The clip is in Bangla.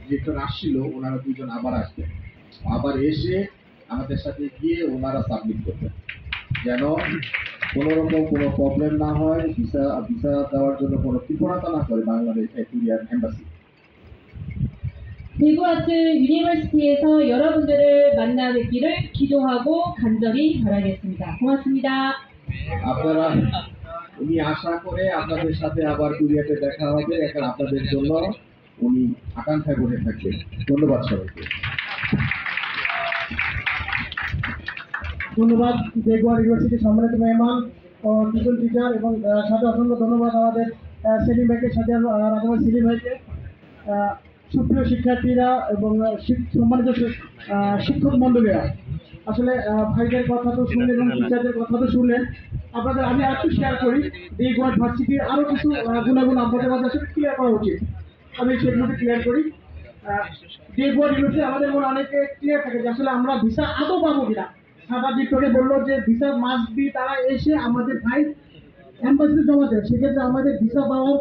ডিরেক্টর আসছিল, ওনারা দুজন আবার আসবেন, আবার এসে আমাদের সাথে গিয়ে ওনারা সাবমিট করবেন, যেন কোনো রকম কোনো প্রবলেম না হয়, ভিসা ভিসা দেওয়ার জন্য কোনো ত্রিপুরাতা না করে বাংলাদেশ কোরিয়ান এম্বাসি। 대구아트 유니버시티에서 여러분들을 만나 뵙기를 기도하고 간절히 바라겠습니다. 고맙습니다. আপনারা উনি আশা করে আপনাদের সাথে আবার কোরিয়াতে দেখা হবে, এখন আপনাদের জন্য উনি আকাঙ্ক্ষায় বসে থাকবেন। ধন্যবাদ সবাইকে। ধন্যবাদ দেগুয়া ইউনিভার্সিটির সম্মানিত মেহমান ও টিচার টিচার এবং সাথে অসংখ্য ধন্যবাদ আমাদের সেলিম ভাইকে, সাথে রাজাবাই সেলিম ভাইকে। সুপ্রিয় শিক্ষার্থীরা এবং সম্মানিত শিক্ষক মন্ডলীরা, আসলে ভাইদের কথা তো শুনলেন এবং টিচারদের কথা তো শুনলেন। আপনাদের আমি আরেকটু শেয়ার করি, দেগুয়া ভার্সিটির আরও কিছু গুণাগুণ আপনাদের মাঝে আসলে ক্লিয়ার করা উচিত। আমি সেগুলোকে ক্লিয়ার করি। দেগুয়া ইউনিভার্সিটি আমাদের মনে অনেকে ক্লিয়ার থাকে যে আসলে আমরা ভিসা আদৌ পাবো কিনা। সাংবাদিক বললো যে ভিসা মাস্ট বি, তারা এসে আমাদের ফাইল এম্বাসিতে জমা দেয়, সেক্ষেত্রে আমাদের ভিসা পাওয়ার